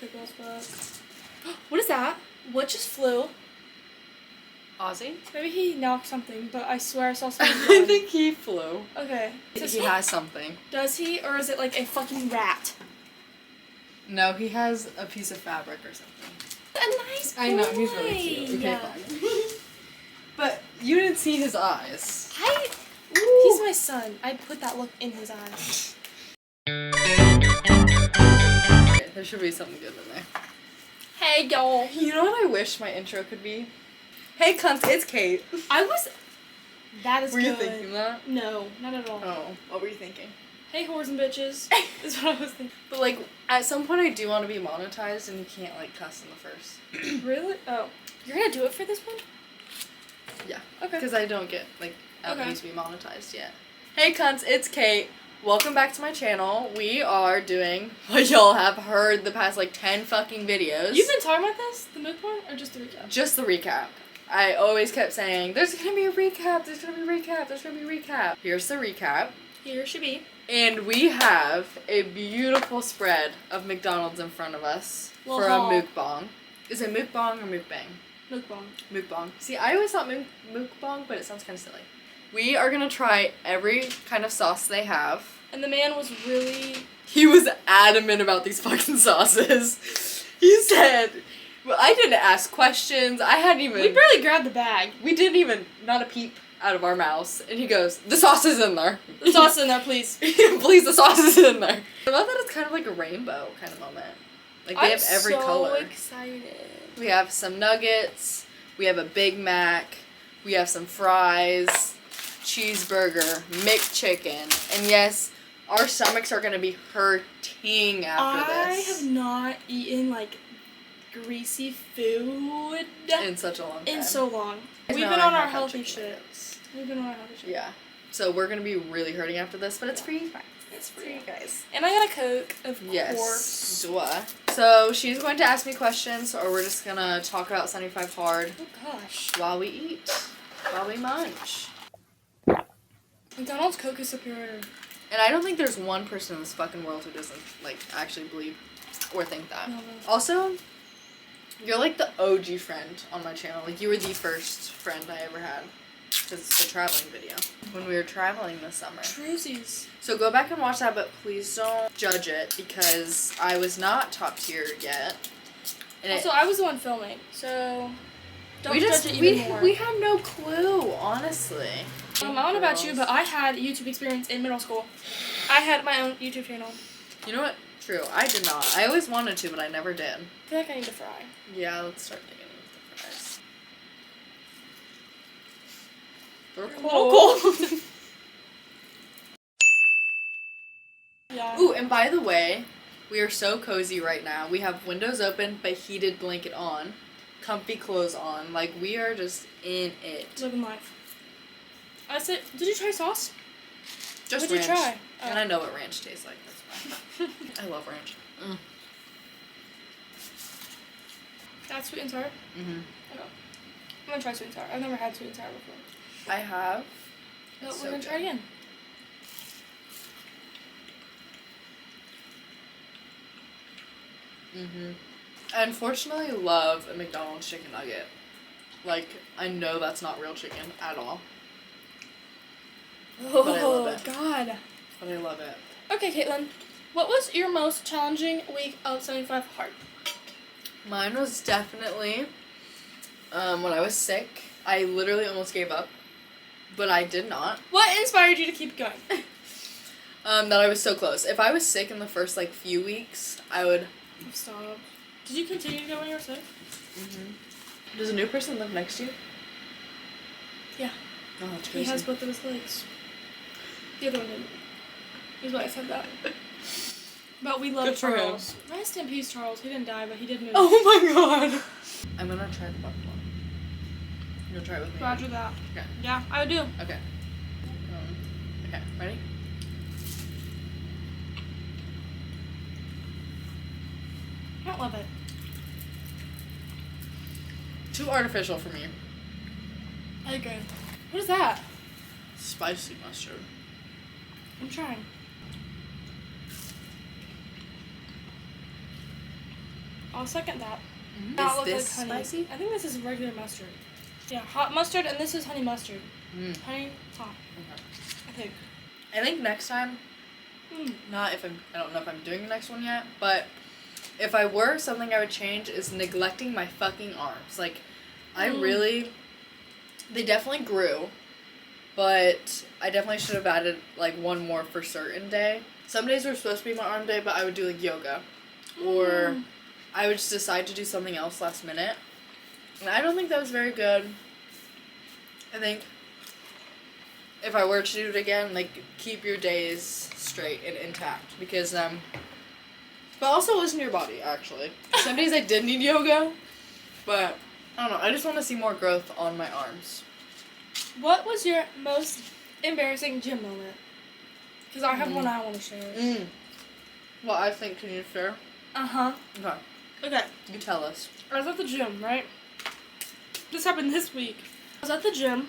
Pickles book. What is that? What just flew? Ozzy? Maybe he knocked something, but I swear I saw something. I think he flew. Okay. He has something. Does he? Or is it like a fucking rat? No, he has a piece of fabric or something. A nice boy. I know, he's really cute. Okay, fine. But you didn't see his eyes. He's my son. I'd put that look in his eyes. Okay, there should be something good in there. Hey, y'all. You know what I wish my intro could be? Hey, cunts, it's Kate. That is Were good. you thinking that? No, not at all. Oh, what were you thinking? Hey, whores and bitches. is what I was thinking. But, like, at some point I do want to be monetized and you can't, like, cuss in the first. Really? Oh. You're gonna do it for this one? Yeah. Okay. Because I don't get, like, avenues to be monetized yet. Hey, cunts, it's Kate. Welcome back to my channel. We are doing what y'all have heard the past, like, 10 fucking videos. You've been talking about this? The Mukbang? Or just the recap? Just the recap. I always kept saying, there's gonna be a recap, there's gonna be a recap, there's gonna be a recap. Here's the recap. Here she be. And we have a beautiful spread of McDonald's in front of us for a mukbang. Is it mukbang or mukbang? Mukbang. Mukbang. See, I always thought mukbang, but it sounds kind of silly. We are gonna try every kind of sauce they have. And the man was He was adamant about these fucking sauces. He said, well, I didn't ask questions. I hadn't even... We barely grabbed the bag. We didn't even, not a peep out of our mouths. And he goes, the sauce is in there. The sauce is in there, please. Please, the sauce is in there. I love that it's kind of like a rainbow kind of moment. Like, they have every color. I'm so excited. We have some nuggets. We have a Big Mac. We have some fries. Cheeseburger. McChicken. And yes, our stomachs are going to be hurting after this. I have not eaten, like, greasy food in such a long time. In so long. We've been on our healthy shit. Yeah. So we're gonna be really hurting after this, but it's free. It's free, guys. And I got a Coke, of course. Yes. So she's going to ask me questions, or we're just gonna talk about 75 Hard. Oh gosh. While we eat. While we munch. McDonald's Coke is superior. And I don't think there's one person in this fucking world who doesn't, like, actually believe or think that. No. Also, you're like the OG friend on my channel. Like, you were the first friend I ever had. Because it's the traveling video. When we were traveling this summer. Truesies. So go back and watch that, but please don't judge it because I was not top tier yet. And also, I was the one filming, so don't judge it even more. We had no clue, honestly. I don't know about you, but I had YouTube experience in middle school. I had my own YouTube channel. You know what? True. I did not. I always wanted to, but I never did. I feel like I need to fry. Yeah, let's start digging into the fries. They're cold. Yeah. Ooh, and by the way, we are so cozy right now. We have windows open, but heated blanket on. Comfy clothes on. Like, we are just in it. Living life. I said, did you try sauce? Just What'd ranch. you try? Oh. And I know what ranch tastes like. That's fine. I love ranch. Mm. That's sweet and sour? Mm-hmm. Okay. I'm gonna try sweet and sour. I've never had sweet and sour before. I have. No, It's we're so gonna try good. again. Mm-hmm. I unfortunately love a McDonald's chicken nugget. Like, I know that's not real chicken at all. Oh, But I love it. God. But I love it. Okay, Caitlin. What was your most challenging week of 75 Hard? Mine was definitely when I was sick. I literally almost gave up. But I did not. What inspired you to keep going? That I was so close. If I was sick in the first, like, few weeks, I would... Stop. Did you continue to go when you were sick? Mm-hmm. Does a new person live next to you? Yeah. Oh, that's He crazy. has both of his legs. The other one didn't. Is why I said that. But we love Good for him. Charles. Rest in peace, Charles. He didn't die, but he did move. Oh my god. I'm gonna try the buffalo. You'll try it with me? Roger that. Okay. Yeah, I would do. Okay. Okay, ready? I don't love it. Too artificial for me. I agree. What is that? Spicy mustard. I'm trying. I'll second that. Is this honey. spicy? I think this is regular mustard. Yeah, hot mustard, and this is honey mustard. Honey hot. Okay. I think. I think next time, I don't know if I'm doing the next one yet, but if I were, something I would change is neglecting my fucking arms. Like, they definitely grew, but I definitely should have added, like, one more for certain day. Some days were supposed to be my arm day, but I would do, like, yoga. Or I would just decide to do something else last minute. And I don't think that was very good. I think if I were to do it again, like, keep your days straight and intact. Because, but also listen to your body, actually. Some days I did need yoga, but I don't know. I just want to see more growth on my arms. What was your most embarrassing gym moment? Because I have one I want to share. Well, I think, can you share? Uh-huh. Okay. You tell us. I was at the gym, right? This happened this week. I was at the gym.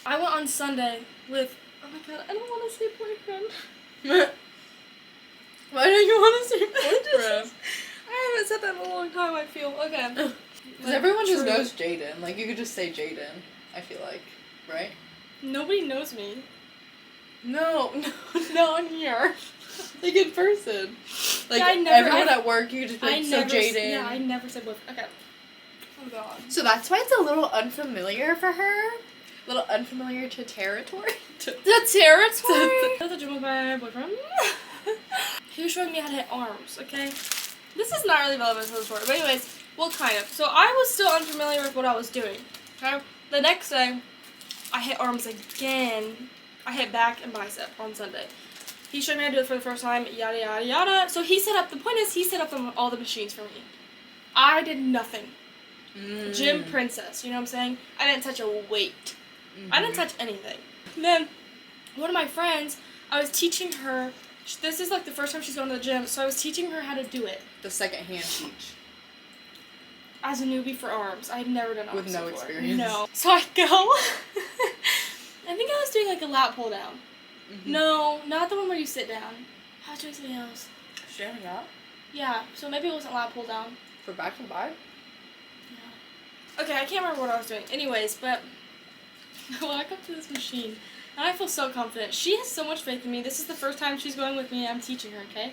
I went on Sunday with, oh my god, I don't want to say boyfriend. Why don't you want to say boyfriend? I haven't said that in a long time, I feel. Okay. Because everyone just knows Jaden. Like, you could just say Jaden, I feel like. Right? Nobody knows me. No one here. Like, in person. Like, yeah, everyone at work, you could just be like, so Jaden. Yeah, I never said boyfriend. Okay. Oh god. So that's why it's a little unfamiliar for her. A little unfamiliar to territory. The territory? I was at the gym with my boyfriend. He was showing me how to hit arms, okay? This is not really relevant to the story, but anyways, well, kind of. So I was still unfamiliar with what I was doing, okay? The next day, I hit arms again. I hit back and bicep on Sunday. He showed me how to do it for the first time, yada, yada, yada. So he set up, the point is, he set up all the machines for me. I did nothing. Gym princess, you know what I'm saying? I didn't touch a weight. I didn't touch anything. And then, one of my friends, I was teaching her, this is like the first time she's going to the gym, so I was teaching her how to do it. The second hand teach. As a newbie for arms. I had never done arms with no before. experience. No. So I go, I think I was doing like a lat pull down. No, not the one where you sit down. I was doing something else. Standing up? Yeah, so maybe it wasn't lat pull down. For back and by? Yeah. Okay, I can't remember what I was doing. Anyways, but I walk up to this machine, and I feel so confident. She has so much faith in me. This is the first time she's going with me, and I'm teaching her, okay?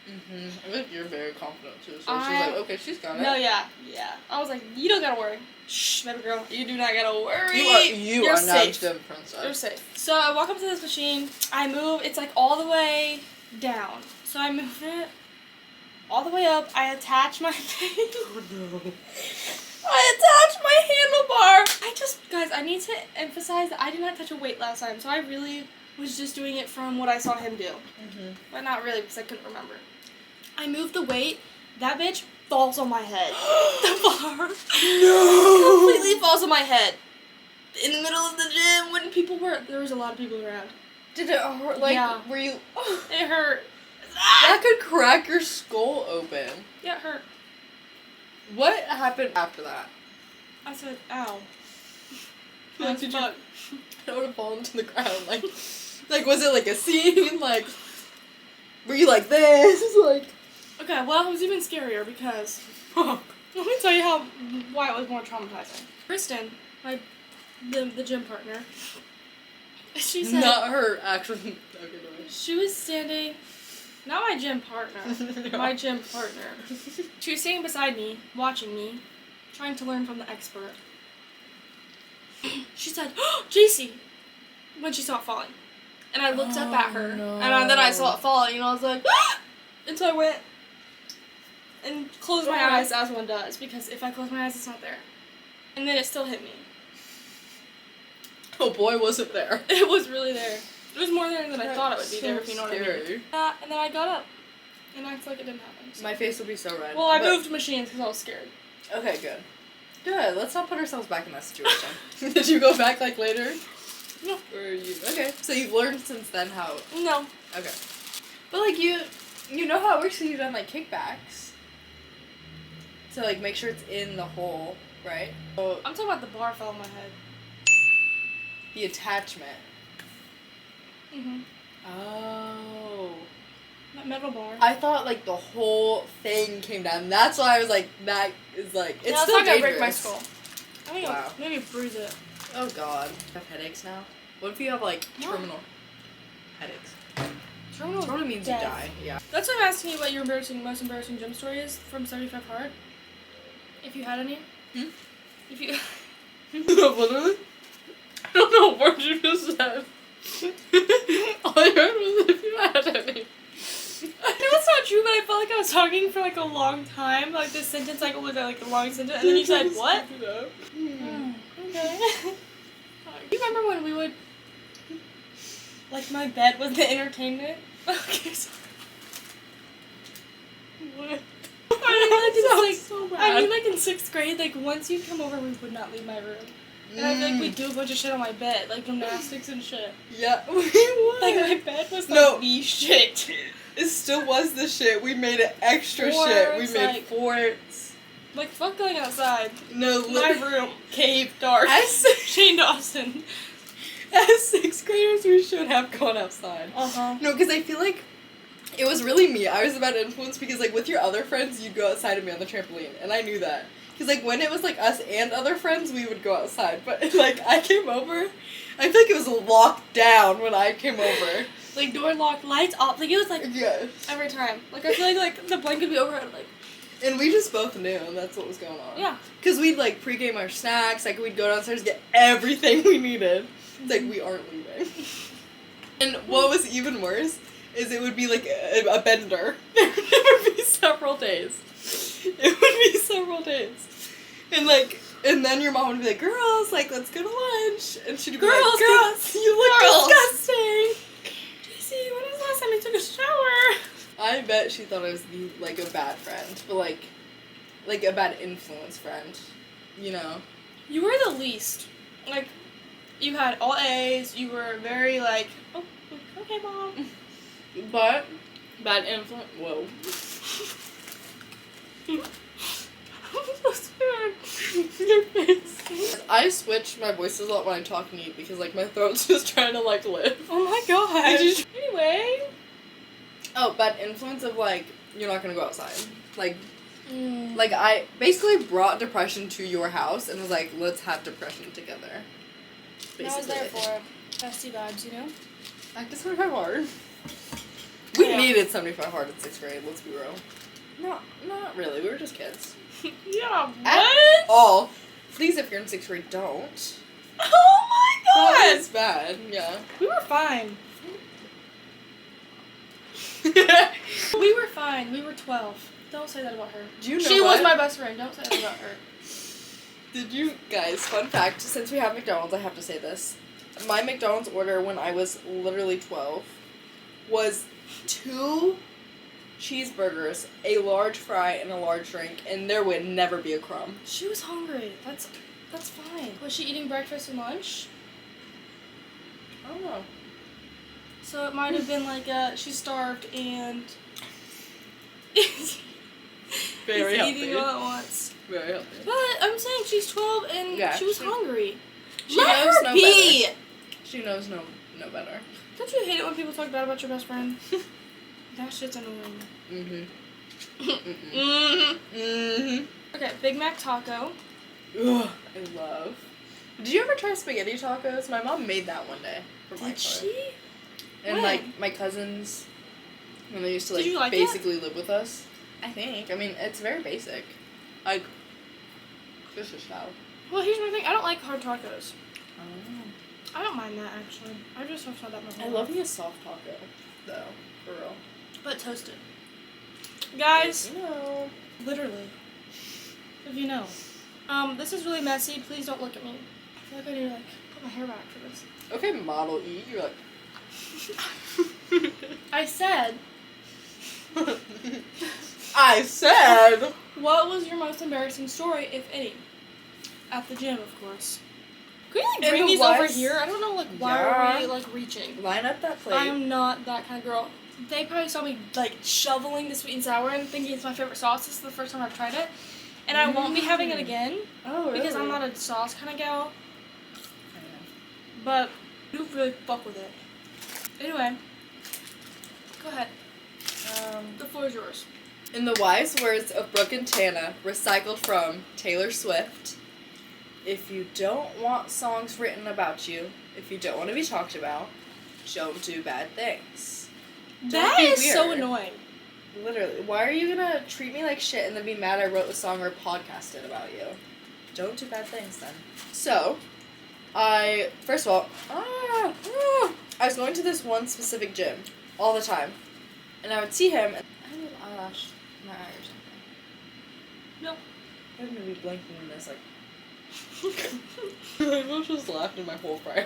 I think you're very confident, too. So she's like, okay, she's got it. No, yeah. I was like, you don't gotta worry. Shh, baby girl, you do not gotta worry. You are safe. now gym princess. You're safe. So I walk up to this machine, I move, it's like all the way down. So I move it all the way up, I attach my thing. Oh no. I attach my handlebar. Guys, I need to emphasize that I did not touch a weight last time, so I really was just doing it from what I saw him do. But not really, because I couldn't remember. I moved the weight, that bitch falls on my head. The bar. No! Completely falls on my head. In the middle of the gym when there was a lot of people around. Did it hurt? Like, yeah. Were you... It hurt. That could crack your skull open. Yeah, it hurt. What happened after that? I said, ow. Like, did you... I would have fallen to the ground. Like, was it like a scene? Like, were you like this? Like... Okay, well, it was even scarier because... let me tell you why it was more traumatizing. Kristen, the gym partner, she said... Not her actual... Okay, she was standing... Not my gym partner. No. My gym partner. She was standing beside me, watching me, trying to learn from the expert. She said, oh, JC, when she saw it falling. And I looked up at her, no. and then I saw it falling, and I was like, ah! And so I went and closed my eyes, as one does, because if I close my eyes, it's not there. And then it still hit me. Oh boy, was it there. It was really there. It was more there than I thought it would be there, if you know what I mean. And then I got up, and I acted like it didn't happen. So. My face would be so red. Well, I moved machines because I was scared. Okay, good. Good. Let's not put ourselves back in that situation. Did you go back, like, later? No. Or you... Okay. So you've learned since then how... No. Okay. But, like, you know how it works because you've done, like, kickbacks. So, like, make sure it's in the hole, right? So, I'm talking about the bar fell on my head. The attachment. Mm-hmm. Oh. That metal bar. I thought like the whole thing came down. That's why I was like, that is like, it's still not gonna dangerous. break my skull. I think Wow. maybe bruise it. Oh god. I have headaches now. What if you have like terminal headaches? Terminal means death. you die. Yeah. That's why I'm asking you what your most embarrassing gym story is from 75 Hard. If you had any. If you. Literally? I don't know what word you just said. All I heard was if you had any. I know it's not true, but I felt like I was talking for like a long time. Like this sentence cycle was like a long sentence, and then you said what? Okay. You remember when we would, like, my bed was the entertainment? Okay, sorry. What? I mean, like in 6th grade, like once you'd come over, we would not leave my room. And I feel like we'd do a bunch of shit on my bed, like gymnastics and shit. Yeah, we would. Like my bed was like the shit. It still was the shit. We made it extra Forts, shit. We made like, forts. Like, fuck going outside. No, My room, cave, dark. Shane Dawson. As 6th graders, we should have gone outside. No, because I feel like it was really me. I was a bad influence because, like, with your other friends, you'd go outside and be on the trampoline. And I knew that. Because, like, when it was, like, us and other friends, we would go outside. But, like, I came over, I feel like it was locked down when I came over. Like, door locked, lights off. Like, it was, like, yes. Every time. Like, I feel like the blanket would be over, and, like... And we just both knew that's what was going on. Yeah. Because we'd, like, pregame our snacks. Like, we'd go downstairs and get everything we needed. Like, we aren't leaving. And what was even worse is it would be, like, a bender. It would be several days. It would be several days. And, like, and then your mom would be like, girls, like, let's go to lunch. And she'd be like, girls, you look disgusting. JC, when was the last time you took a shower? I bet she thought I was, like, a bad friend. But, like a bad influence friend. You know? You were the least. Like, you had all A's. You were very, like, oh, okay, Mom. But, bad influence. Whoa. Your face. I switch my voices a lot when I talk and eat because, like, my throat's just trying to, like, live. Oh my gosh. Anyway. Oh, bad influence of, like, you're not gonna go outside. Like, like, I basically brought depression to your house and was like, let's have depression together. Basically. I was there for it. Bestie vibes, you know? Back to 75 hard. We needed 75 hard in 6th grade, let's be real. No, not really. We were just kids. Yeah, what? At all. Please, if you're in 6th grade, don't. Oh my god! That is bad, yeah. We were fine. We were fine. We were 12. Don't say that about her. Do you know She what? was my best friend. Don't say that about her. Did you guys, fun fact, since we have McDonald's, I have to say this. My McDonald's order when I was literally 12 was 2 cheeseburgers, a large fry, and a large drink, and there would never be a crumb. She was hungry. That's fine. Was she eating breakfast and lunch? I don't know. So it might have been like she's starved and Very healthy. eating all at once. Very healthy. But I'm saying she's 12 and she was hungry. She Let knows her no be. better. She knows no better. Don't you hate it when people talk bad about your best friend? That shit's annoying. Okay, Big Mac taco. Ugh, I love. Did you ever try spaghetti tacos? My mom made that one day for my Did she? And when? like my cousins, when they used to like basically live with us. I think. I mean, it's very basic. Like, just a shout. Well, here's my thing. I don't like hard tacos. Oh. I don't mind that actually. I just have thought that my whole I love me a soft taco, though, for real. But toasted. Guys. No. Literally. If you know. This is really messy. Please don't look at me. I feel like I need to like put my hair back for this. Okay, Model E. You're like. I said. I said. What was your most embarrassing story, if any? At the gym, of course. Can we like bring these over here? I don't know like why are we like reaching. Line up that plate. I'm not that kind of girl. They probably saw me like shoveling the sweet and sour and thinking it's my favorite sauce. This is the first time I've tried it. And I won't be having it again. Oh, really? Because I'm not a sauce kind of gal. But you really fuck with it. Anyway. Go ahead. The floor is yours. In the wise words of Brooke and Tana, recycled from Taylor Swift, if you don't want songs written about you, if you don't want to be talked about, don't do bad things. That is so annoying. Literally. Why are you gonna treat me like shit and then be mad I wrote a song or podcasted about you? Don't do bad things then. So, first of all, I was going to this one specific gym all the time. And I would see him, and I have an eyelash in my eye or something. Nope. I'm gonna be blinking in this, like. I was just laughing my whole brain.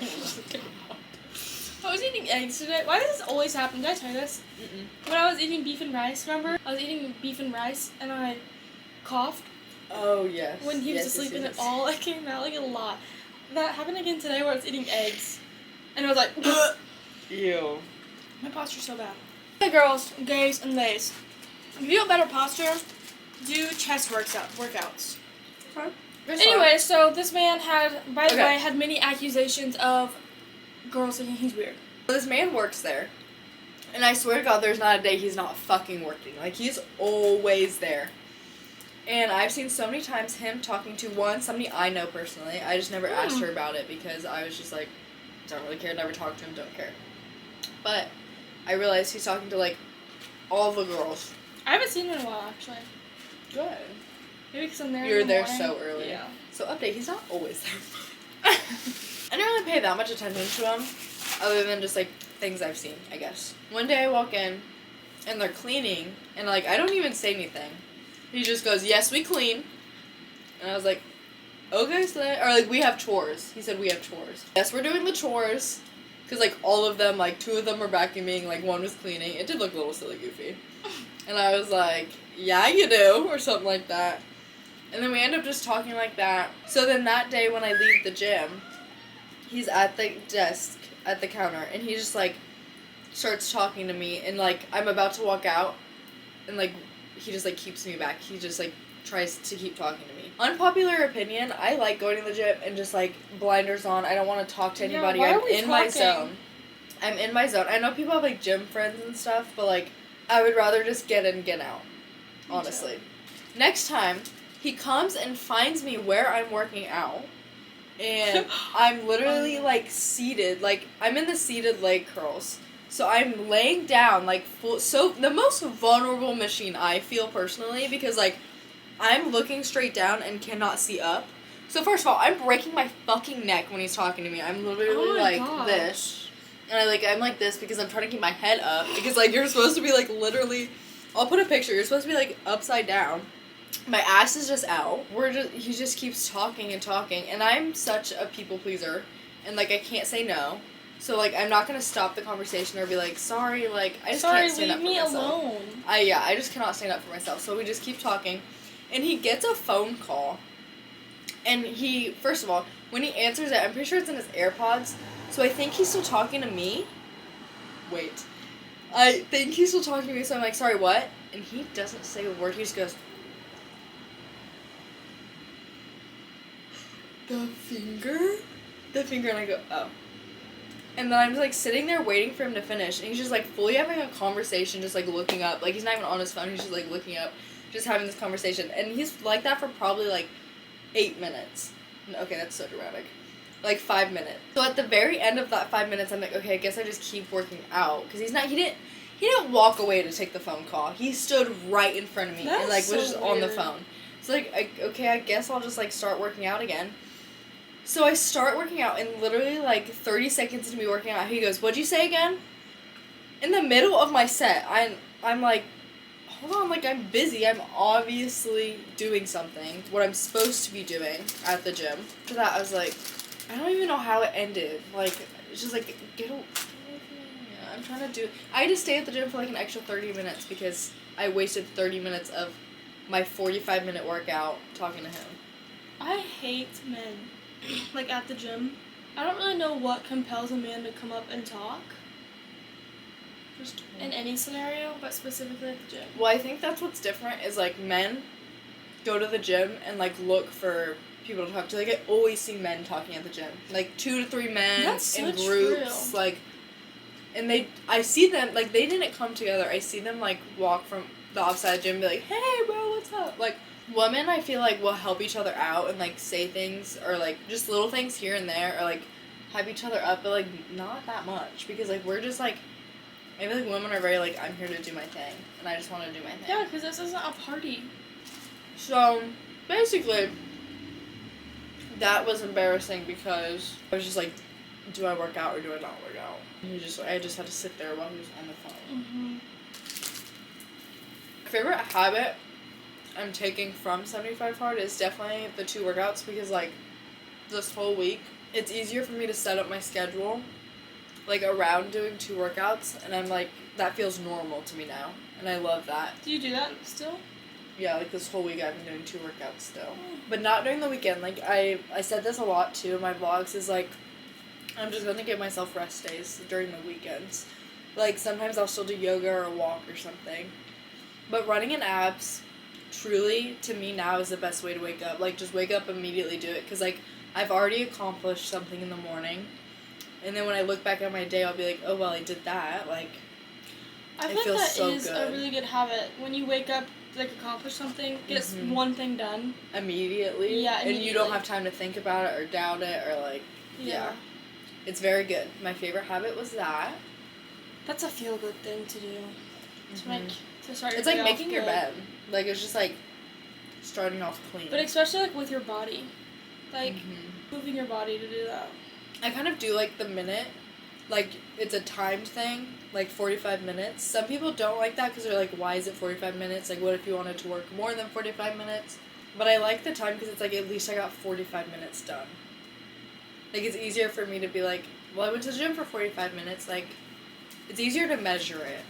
I was eating eggs today. Why does this always happen? Did I tell you this? Mm-mm. When I was eating beef and rice, remember? I was eating beef and rice, and I coughed. Oh, yes. When he was asleep, and it all came out like a lot. That happened again today where I was eating eggs. And I was like, Ew. My posture's so bad. Hey girls, gays, and lays. If you want better posture, do chest workouts. Okay. Anyway, so this man had, by the way, had many accusations of girls thinking he's weird. This man works there. And I swear to God, there's not a day he's not fucking working. Like, he's always there. And I've seen so many times him talking to somebody I know personally. I just never asked her about it because I was just like, don't really care, never talk to him, don't care. But I realized he's talking to, like, all the girls. I haven't seen him in a while, actually. Good. Maybe because I'm there You're in the there morning. so early. Yeah. So update, he's not always there. I didn't really pay that much attention to him, other than just, like, things I've seen, I guess. One day I walk in, and they're cleaning, and, like, I don't even say anything. He just goes, yes, we clean. And I was like, okay, so that, or, like, we have chores. He said we have chores. Yes, we're doing the chores. Because, like, all of them, like, 2 of them were vacuuming, like, 1 was cleaning. It did look a little silly goofy. And I was like, yeah, you do, or something like that. And then we end up just talking like that. So then that day when I leave the gym, he's at the desk, at the counter, and he just, like, starts talking to me. And, like, I'm about to walk out, and, like, he just, like, keeps me back. He just, like, tries to keep talking to me. Unpopular opinion, I like going to the gym and just, like, blinders on. I don't want to talk to anybody. Yeah, I'm in my zone. I'm in my zone. I know people have, like, gym friends and stuff, but, like, I would rather just get in, get out. Honestly. Next time, he comes and finds me where I'm working out. And I'm literally, like, seated. Like, I'm in the seated leg curls. So I'm laying down, like, so the most vulnerable machine I feel personally, because, like, I'm looking straight down and cannot see up. So first of all, I'm breaking my fucking neck when he's talking to me. I'm literally like this. And I'm like this because I'm trying to keep my head up. Because, like, you're supposed to be, like, literally, I'll put a picture. You're supposed to be, like, upside down. My ass is just out. He just keeps talking and talking. And I'm such a people pleaser. And, like, I can't say no. So, like, I'm not gonna stop the conversation or be like, sorry, like, I just can't stand up for myself. Sorry, leave me alone. I just cannot stand up for myself. So we just keep talking. And he gets a phone call. And he, first of all, when he answers it, I'm pretty sure it's in his AirPods. So I think he's still talking to me. Wait. I think he's still talking to me, so I'm like, sorry, what? And he doesn't say a word. He just goes, the finger? And I go, oh. And then I'm just, like, sitting there waiting for him to finish. And he's just, like, fully having a conversation, just, like, looking up. Like, he's not even on his phone. He's just, like, looking up, just having this conversation. And he's like that for probably, like, 8 minutes. Okay, that's so dramatic. Like, 5 minutes. So at the very end of that 5 minutes, I'm like, okay, I guess I just keep working out. Because he didn't walk away to take the phone call. He stood right in front of me and, like, was just on the phone. So, like, okay, I guess I'll just, like, start working out again. So I start working out, and literally, like, 30 seconds into me working out, he goes, what'd you say again? In the middle of my set, I'm like, hold on, like, I'm busy. I'm obviously doing something, what I'm supposed to be doing at the gym. After that, I was like, I don't even know how it ended. Like, it's just like, get away from me. Yeah, I'm trying to do... I had to stay at the gym for, like, an extra 30 minutes because I wasted 30 minutes of my 45-minute workout talking to him. I hate men. Like, at the gym. I don't really know what compels a man to come up and talk. Just in any scenario, but specifically at the gym. Well, I think that's what's different is, like, men go to the gym and, like, look for people to talk to. Like, I always see men talking at the gym. Like, 2 to 3 men in groups. True. Like, And I see them, like, they didn't come together. I see them, like, walk from the opposite side of the gym and be like, hey, bro, what's up? Like, women, I feel like, will help each other out and, like, say things or, like, just little things here and there or, like, hype each other up, but, like, not that much. Because, like, we're just, like, I feel like women are very, like, I'm here to do my thing. And I just want to do my thing. Yeah, because this isn't a party. So, basically, that was embarrassing because I was just like, do I work out or do I not work out? And I just had to sit there while he was on the phone. Mm-hmm. Favorite habit I'm taking from 75 Hard is definitely the 2 workouts because, like, this whole week, it's easier for me to set up my schedule, like, around doing 2 workouts, and I'm like, that feels normal to me now, and I love that. Do you do that still? Yeah, like, this whole week I've been doing 2 workouts still. But not during the weekend. Like, I said this a lot, too, in my vlogs, is, like, I'm just gonna give myself rest days during the weekends. Like, sometimes I'll still do yoga or a walk or something. But running in abs, truly, to me now, is the best way to wake up. Like, just wake up, immediately do it. Because, like, I've already accomplished something in the morning. And then when I look back at my day, I'll be like, oh, well, I did that. Like, I it think feels that so is good. a really good habit. When you wake up, like, accomplish something, get one thing done. Immediately. Yeah, And you don't have time to think about it or doubt it or, like, yeah. It's very good. My favorite habit was that. That's a feel-good thing to do. To start your It's like day making off your good. bed. Like, it's just, like, starting off clean. But especially, like, with your body. Like, moving your body to do that. I kind of do, like, the minute. Like, it's a timed thing. Like, 45 minutes. Some people don't like that because they're like, why is it 45 minutes? Like, what if you wanted to work more than 45 minutes? But I like the time because it's like, at least I got 45 minutes done. Like, it's easier for me to be like, well, I went to the gym for 45 minutes. Like, it's easier to measure it,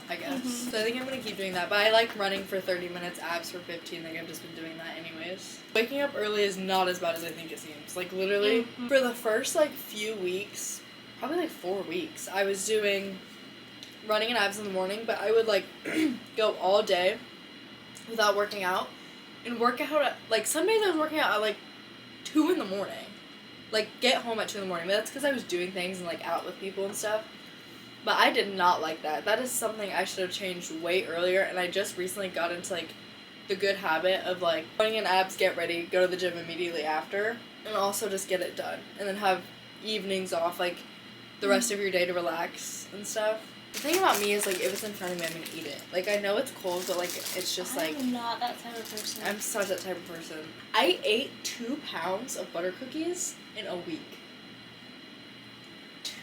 I guess. So I think I'm going to keep doing that. But I like running for 30 minutes, abs for 15. Like, I've just been doing that anyways. Waking up early is not as bad as I think it seems. Like, literally, for the first, like, few weeks, probably, like, 4 weeks, I was doing running and abs in the morning. But I would, like, go all day without working out. And work out at, like, some days I was working out at, like, 2 in the morning. Like, get home at 2 in the morning. But that's because I was doing things and, like, out with people and stuff. But I did not like that. That is something I should have changed way earlier. And I just recently got into, like, the good habit of, like, running in abs, get ready, go to the gym immediately after. And also just get it done. And then have evenings off, like, the rest of your day to relax and stuff. The thing about me is, like, if it's in front of me, I'm gonna eat it. Like, I know it's cold, but, like, it's just, like... I'm not that type of person. I'm such that type of person. I ate 2 pounds of butter cookies in a week.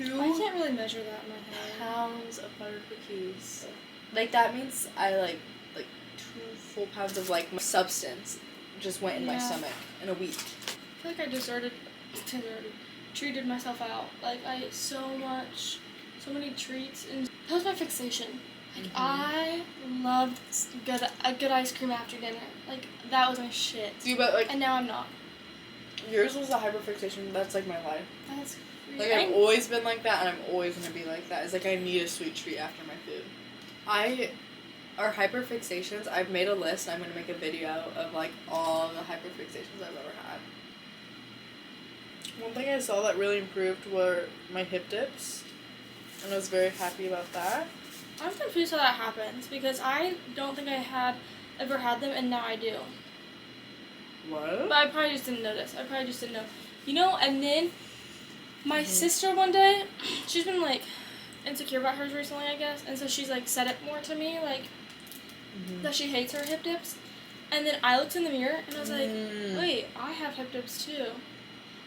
I can't really measure that in my head. Pounds of butter cookies. Like, that means I, like 2 full pounds of, like, substance just went in my stomach in a week. I feel like I treated myself out. Like, I ate so many treats, and that was my fixation. Like, I loved a good ice cream after dinner. Like, that was my shit. See, but, like... And now I'm not. Yours was a hyperfixation. That's, like, my life. That's like, I've always been like that, and I'm always going to be like that. It's like I need a sweet treat after my food. Our hyperfixations, I've made a list, and I'm going to make a video of, like, all the hyperfixations I've ever had. One thing I saw that really improved were my hip dips, and I was very happy about that. I'm confused how that happens, because I don't think I ever had them, and now I do. What? But I probably just didn't notice. I probably just didn't know. You know, and then my sister one day, she's been, like, insecure about hers recently, I guess. And so she's, like, said it more to me, like, that she hates her hip dips. And then I looked in the mirror, and I was like, wait, I have hip dips, too.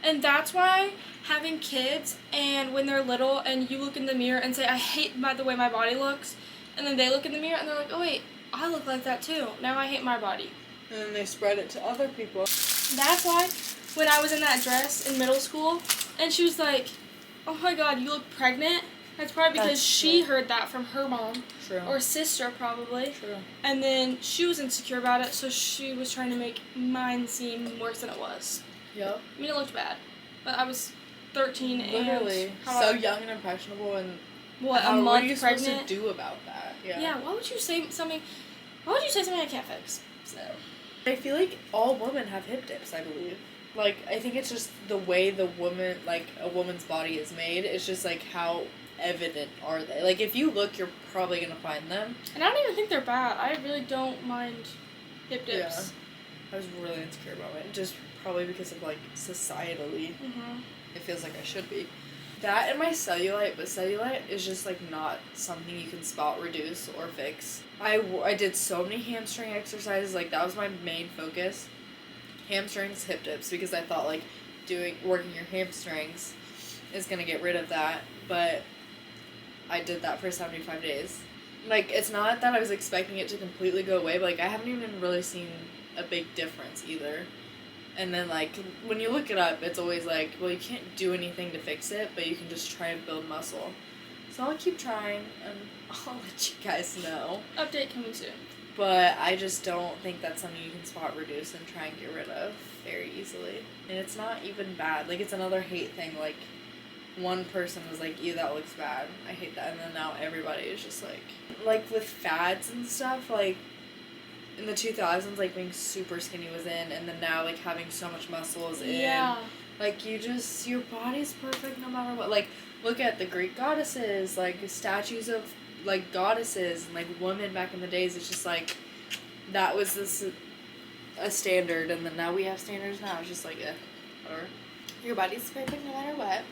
And that's why having kids, and when they're little, and you look in the mirror and say, I hate the way my body looks, and then they look in the mirror, and they're like, oh, wait, I look like that, too. Now I hate my body. And then they spread it to other people. That's why when I was in that dress in middle school, and she was like, oh my god, you look pregnant. That's probably because she heard that from her mom. True. Or sister, probably. True. And then she was insecure about it, so she was trying to make mine seem worse than it was. Yep. I mean, it looked bad. But I was 13 Literally. and... So young and impressionable, and... What, how a month what are you pregnant? supposed to do about that? Yeah. Yeah, why would you say something I can't fix? So... I feel like all women have hip dips, I believe. Like, I think it's just the way a woman's body is made. It's just, like, how evident are they? Like, if you look, you're probably gonna find them. And I don't even think they're bad. I really don't mind hip dips. Yeah. I was really insecure about it. Just probably because of, like, societally, it feels like I should be. That and my cellulite, but cellulite is just, like, not something you can spot reduce or fix. I did so many hamstring exercises, like, that was my main focus. Hamstrings, hip dips, because I thought, like, working your hamstrings is gonna get rid of that, but I did that for 75 days. Like, it's not that I was expecting it to completely go away, but, like, I haven't even really seen a big difference either. And then, like, when you look it up, it's always like, well, you can't do anything to fix it, but you can just try and build muscle. So I'll keep trying, and I'll let you guys know. Update coming soon. But I just don't think that's something you can spot reduce and try and get rid of very easily. And it's not even bad. Like, it's another hate thing. Like, one person was like, ew, that looks bad. I hate that. And then now everybody is just like with fads and stuff, like, in the 2000s, like, being super skinny was in, and then now, like, having so much muscle is in. Yeah. Like, your body's perfect no matter what. Like, look at the Greek goddesses, like, statues of, like, goddesses and, like, women back in the days. It's just, like, that was a standard, and then now we have standards now. It's just, like, whatever. Your body's perfect no matter what.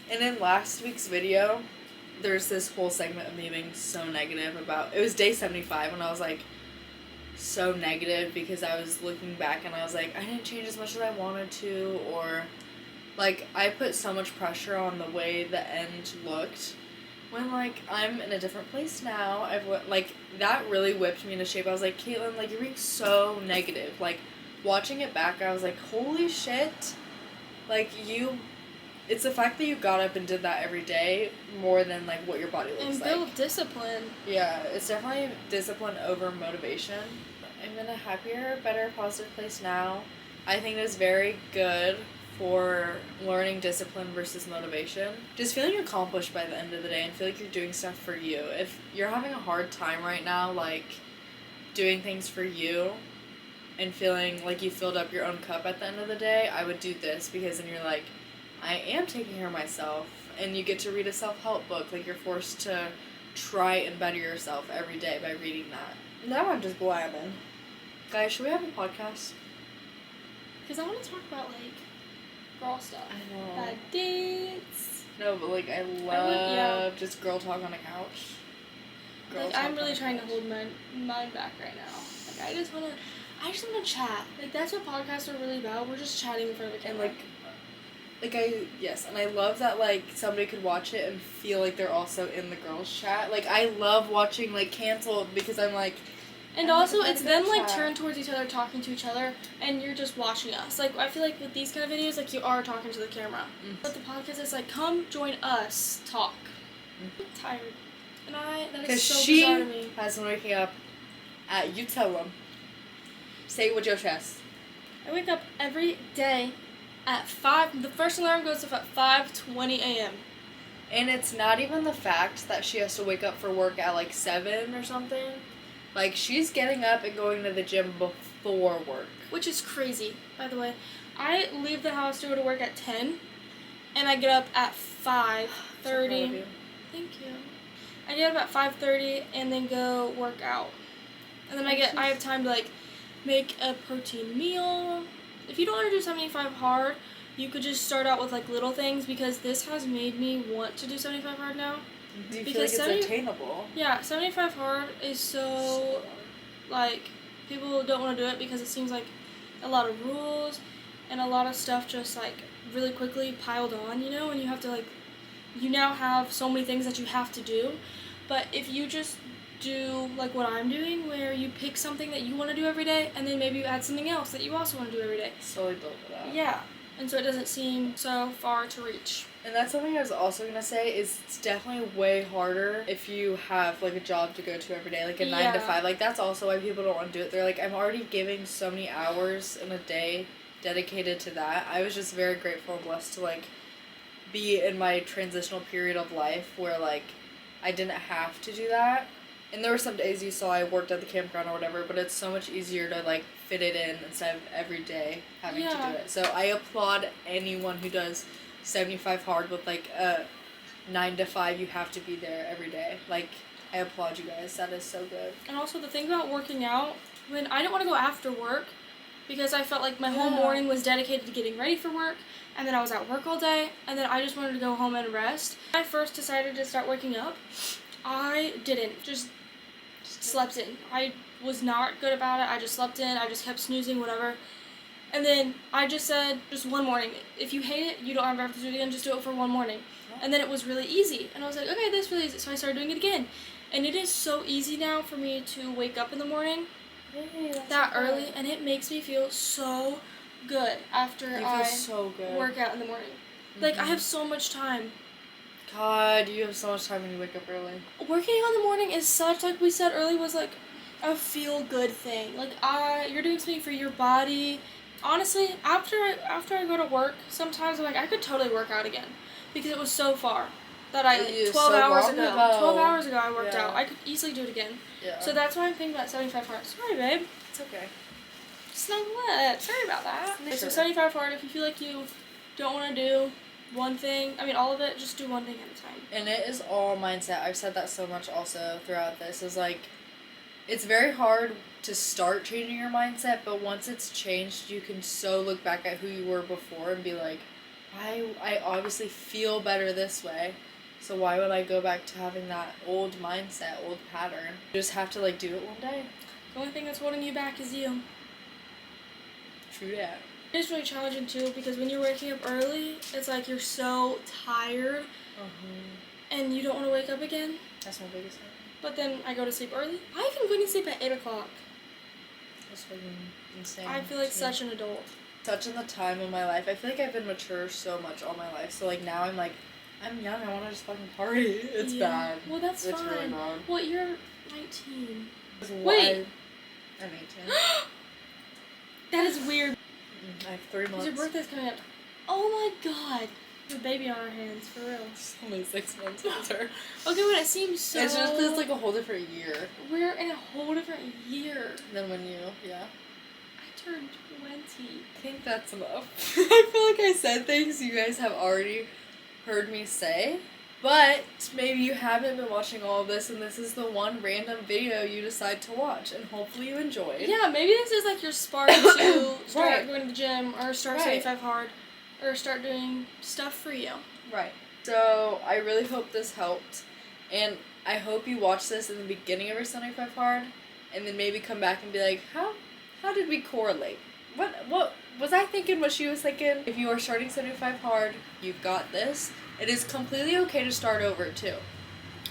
And in last week's video, there's this whole segment of me being so negative about, it was day 75 when I was, like, so negative because I was looking back and I was like, I didn't change as much as I wanted to, or, like, I put so much pressure on the way the end looked when, like, I'm in a different place now. Like, that really whipped me into shape. I was like, Caitlin, like, you're being so negative. Like, watching it back, I was like, holy shit. Like, it's the fact that you got up and did that every day more than, like, what your body looks like. And build discipline. Yeah, it's definitely discipline over motivation. I'm in a happier, better, positive place now. I think it's very good for learning discipline versus motivation. Just feeling accomplished by the end of the day and feel like you're doing stuff for you. If you're having a hard time right now, like, doing things for you and feeling like you filled up your own cup at the end of the day, I would do this, because then you're like, I am taking care of myself, and you get to read a self-help book. Like, you're forced to try and better yourself every day by reading that. Now I'm just blabbing. Guys, should we have a podcast? Because I want to talk about, like, girl stuff. I know. Bad dates. No, but, like, I love just girl talk on a couch. Like, I'm really trying to hold my mind back right now. Like, I just want to chat. Like, that's what podcasts are really about. We're just chatting in front of a camera. And, and I love that, like, somebody could watch it and feel like they're also in the girls' chat. Like, I love watching, like, Canceled, because I'm like... And also, it's them, like, turned towards each other, talking to each other, and you're just watching us. Like, I feel like with these kind of videos, like, you are talking to the camera. But the podcast is like, come join us, talk. I'm tired. And that is so bizarre to me. Because she has been waking up at, you tell them. Say it with your chest. I wake up every day at 5, the first alarm goes off at 5:20 a.m. And it's not even the fact that she has to wake up for work at, like, 7 or something. Like, she's getting up and going to the gym before work. Which is crazy, by the way. I leave the house to go to work at 10, and I get up at 5:30. Thank you. I get up at 5:30 and then go work out. And then I have time to, like, make a protein meal. If you don't want to do 75 hard, you could just start out with, like, little things, because this has made me want to do 75 hard now. Do you feel like it's attainable? Yeah, 75 hard is so, like, people don't want to do it because it seems like a lot of rules and a lot of stuff just, like, really quickly piled on, you know, and you have to, like, you now have so many things that you have to do. But if you just do, like, what I'm doing, where you pick something that you want to do every day, and then maybe you add something else that you also want to do every day. Slowly build it up. Yeah. And so it doesn't seem so far to reach. And that's something I was also going to say, is it's definitely way harder if you have, like, a job to go to every day, like a 9 to 5. Like, that's also why people don't want to do it. They're like, I'm already giving so many hours in a day dedicated to that. I was just very grateful and blessed to, like, be in my transitional period of life where, like, I didn't have to do that. And there were some days you saw I worked at the campground or whatever, but it's so much easier to, like, fit it in instead of every day having to do it. So I applaud anyone who does 75 hard with, like, a 9 to 5, you have to be there every day. Like, I applaud you guys. That is so good. And also the thing about working out, when I didn't want to go after work because I felt like my whole morning was dedicated to getting ready for work, and then I was at work all day, and then I just wanted to go home and rest. When I first decided to start waking up, I didn't. Just slept in. I was not good about it. I just slept in. I just kept snoozing, whatever. And then I just said, just one morning, if you hate it, you don't ever have to do it again, just do it for one morning. And then it was really easy. And I was like, okay, this is really easy. So I started doing it again. And it is so easy now for me to wake up in the morning that early, and it makes me feel so good after I work out in the morning. Like, I have so much time. God, you have so much time when you wake up early. Working out in the morning is such, like we said earlier, was like a feel-good thing. Like, you're doing something for your body. Honestly, after I go to work, sometimes I'm like, I could totally work out again. Because it was so far that 12 hours ago I worked out. I could easily do it again. Yeah. So that's why I'm thinking about 75 hard. Sorry, babe. It's okay. Snuglet. Sorry about that. So 75 hard, if you feel like you don't want to do one thing, I mean all of it, just do one thing at a time. And it is all mindset. I've said that so much also throughout this. Is like, it's very hard to start changing your mindset, but once it's changed, you can so look back at who you were before and be like, I obviously feel better this way, so why would I go back to having that old mindset, old pattern? You just have to, like, do it one day. The only thing that's holding you back is you. True that. It is really challenging, too, because when you're waking up early, it's like you're so tired, and you don't want to wake up again. That's my biggest thing. But then I go to sleep early. I've been going to sleep at 8 o'clock. That's fucking insane. I feel like such an adult. Such in the time of my life. I feel like I've been mature so much all my life. So, like, now I'm like, I'm young. I want to just fucking party. It's bad. Well, that's fine. It's really bad. Well, you're 19. Wait. I'm 18. That is weird. I have 3 months. Your birthday's coming up. Oh my god. We have a baby on our hands, for real. It's only 6 months older. Okay, but it seems so... It's just, it's like a whole different year. We're in a whole different year. Than when you, I turned 20. I think that's enough. I feel like I said things you guys have already heard me say. But maybe you haven't been watching all of this, and this is the one random video you decide to watch, and hopefully you enjoyed. Yeah, maybe this is like your spark to start going to the gym, or start 75 hard, or start doing stuff for you. Right. So I really hope this helped, and I hope you watch this in the beginning of your 75 hard, and then maybe come back and be like, how did we correlate? What was I thinking what she was thinking? If you are starting 75 hard, you've got this. It is completely okay to start over too.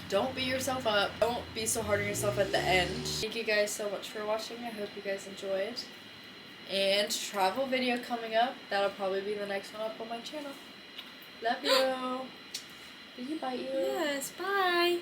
Don't beat yourself up. Don't be so hard on yourself at the end. Thank you guys so much for watching. I hope you guys enjoyed. And travel video coming up. That'll probably be the next one up on my channel. Love you. Did you bite you? Yes, bye.